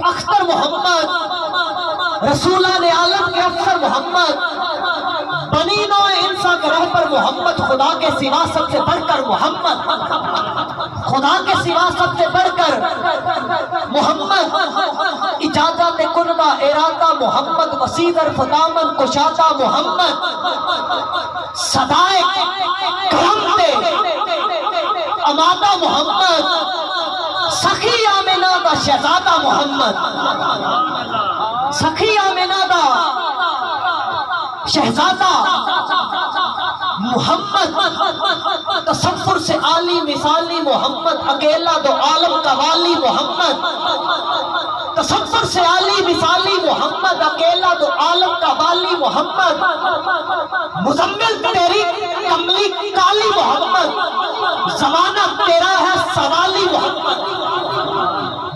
اختر محمد، رسولان عالم کے افسر محمد، بنی نوع انسان کے رہبر محمد، خدا کے سوا سب سے بڑھ کر محمد، خدا کے سوا سب سے بڑھ کر محمد، اجازت کنبہ ارادہ محمد، وسیع ظرف دامن کشادہ محمد، صدائے کرم دے امادہ محمد، سخی آمنہ دا شہزادہ محمد، سخی آمنہ دا شہزادہ محمد، تصور سے عالی مثالی محمد، اکیلا دو عالم کا والی محمد، تصور سے عالی مثالی محمد، اکیلا دو عالم کا والی محمد، مزمل تیری کملی کالی محمد، زمانہ تیرا ہے سوالی محمد،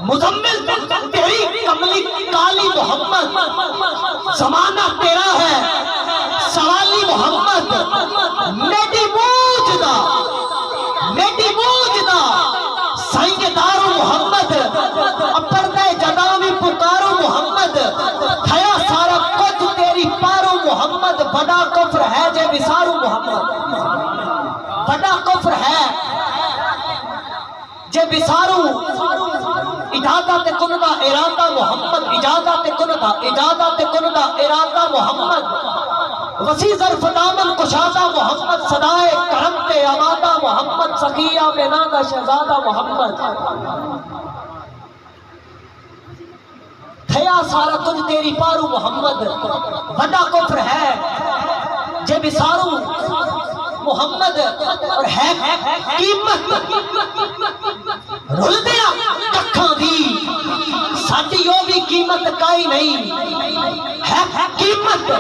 مزمل تیری کملی کالی محمد، زمانہ تیرا ہے سوالی محمد، میٹی موجدہ سائنگ دارو محمد، اپردے جداوی پکارو محمد، تھیا سارا کچھ تیری پارو محمد، بڑا کفر ہے جے بسارو محمد، بڑا کفر ہے جے بسارو، اجازت کندا ارادہ محمد، اجازت کندا ارادہ محمد، وسیع ظرف دامن کشادہ محمد، صدائے کرم تے امادہ محمد، سخی آمنہ دا شہزادہ محمد، تھیا سارا کچھ تیری پارو محمد، بڑا کفر ہے جے بسارو محمد، اور ہے قیمت رل دیا ککھاں دی، ساڈی او بھی قیمت کائی نہیں، ہے قیمت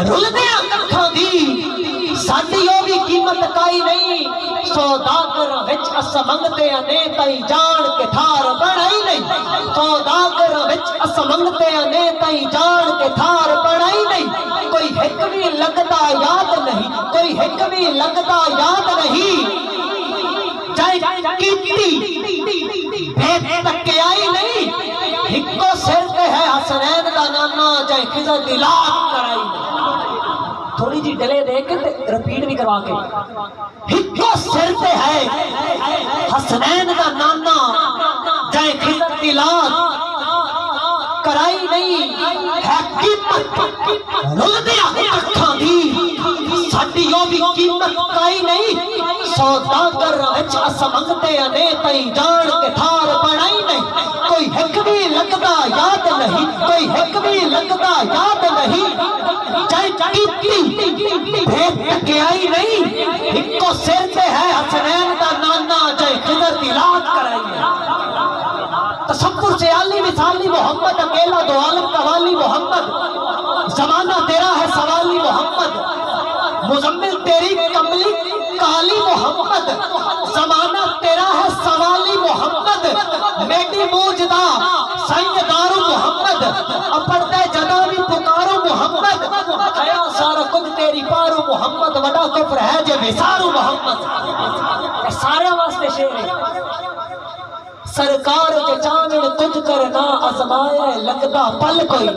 رل دیا ککھاں دی، ساڈی او بھی قیمت کائی نہیں، سوداگر وچ اس منگتے انے تائی جان کے تھار بڑھائی نہیں، سوداگر وچ اس منگتے انے تائی جان کے تھار بڑھائی نہیں، کوئی حکمی لگتا یاد نہیں، کوئی حکمی لگتا یاد نہیں، جائے کیتی بھید تک کے آئی نہیں، ہکو سر تے ہے حسنین دا نانا، جائے خضر دلات کرائی نہیں، تھوڑی جی ڈلے دے کے رپیٹ بھی کروا کے، ہکو سر تے ہے حسنین دا نانا، جائے خضر دلات کرائی نہیں، ہے قیمت رل دیا ککھاں دی، ساڈی او بھی قیمت کائی نہیں، سوداگر وچ اس منگتے انے تائی جان کے تھار بڑھائی نہیں، کوئی حکمی لگدا یاد نہیں، کوئی حکمی لگدا یاد نہیں، جائے کیتی بھید تک آئی نہیں، ہکو سر تے ہے حسنین دا نانا، جائے خضر دلات کرائی نہیں، تصور سے عالی مثالی محمد، اکیلا دو عالم کا والی محمد، زمانہ تیرا ہے سوالی محمد، مزمل تیری کملی کالی محمد، زمانہ تیرا ہے سوالی محمد، میٹی موجدہ سائنگ دارو محمد، اپردے جداوی پکارو محمد، خیا سارا کچھ تیری پارو محمد، وڈا کفر ہے جے بسارو محمد، سارے واسطے شعر ہے، سرکار کے چاندن کچھ کرنا آزمائے لگدا پل کوئی،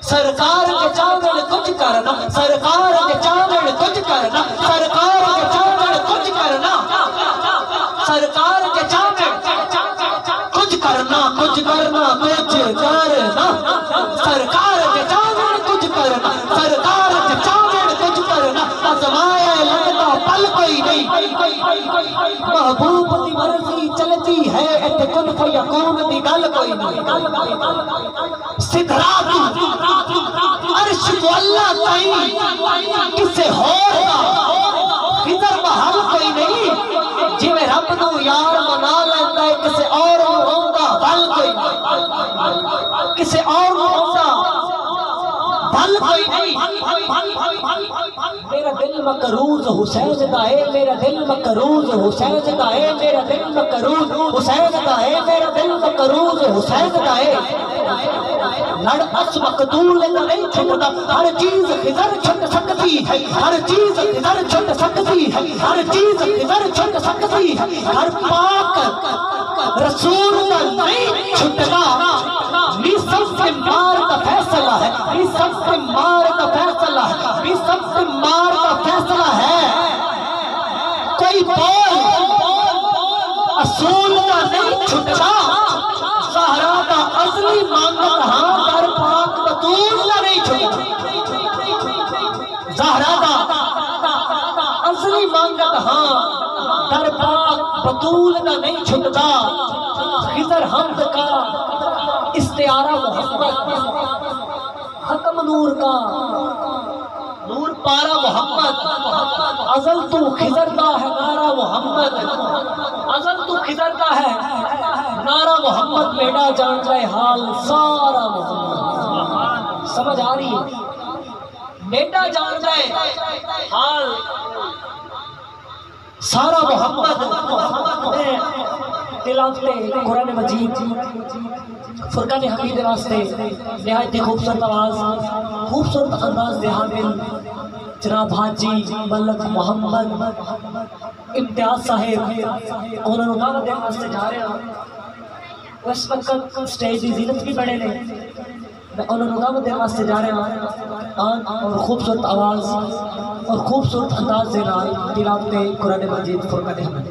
سرکار کے چاندن کچھ کرنا، سرکار کے چاندن کچھ کرنا، سرکار کے چاندن کچھ کرنا، سرکار کے چاندن کچھ کرنا، کچھ کرنا، کچھ کرنا، سرکار کے چاندن کچھ کرنا، سرکار کے چاندن کچھ کرنا، آزمائے لگدا پل کوئی نہیں، محبوب دی مرضی چلتی ہے، ایتھے کن فیکون دی گل کوئی نہیں، سدھرات عرش کو اللہ تائیں کسے ہور دا خضر محل کوئی نہیں، جی میں رب نو یار منا لیندہ ہے، کسے اور ہوندا بل کوئی نہیں، کسے اور ہوندا بل کوئی نہیں، میرا دل مقروض حسین دا ہے، میرا دل مقروض حسین دا ہے، میرا دل مقروض حسین دا ہے، میرا دل مقروض حسین دا ہے، لڑ اس مقتول نہیں چھٹتا، ہر چیز خضر چھٹ سکتی ہے، ہر چیز خضر چھٹ سکتی ہے، ہر چیز خضر چھٹ سکتی ہے، ہر پاک رسول دا نہیں چھٹتا سب سے مار کا فیصلہ ہے سب سے مار کا فیصلہ ہے سب سے مار کا فیصلہ ہے کوئی بول اصول کا نہیں چھٹتا زہرا کا اصلی مانگت ہاں در پاک بطول کا نہیں چھٹتا زہرا کا اصلی مانگت ہاں در پاک بطول کا نہیں چھٹتا خضر حمد کا استعارہ محمد حکم نور کا نور پارا محمد ازل تو خضر کا ہے نعرہ محمد ازل تو خضر کا ہے نعرہ محمد بیٹا جان جائے حال سارا محمد سمجھ آ رہی ہے بیٹا جان جائے حال سارا محمد تلاوت قرآن مجید فرقان حمید واسطے نہایت خوبصورت آواز خوبصورت انداز حامل جناب حاجی ملک محمد امتیاز صاحب انہوں نے دعوت دینے واسطے جا رہے ہیں اس وقت سٹیج کی زینت بھی بڑے نے انہوں نے دعوت دینے واسطے جا رہے ہیں اور خوبصورت آواز اور خوبصورت انداز تلاوت قرآن مجید فرقان حمید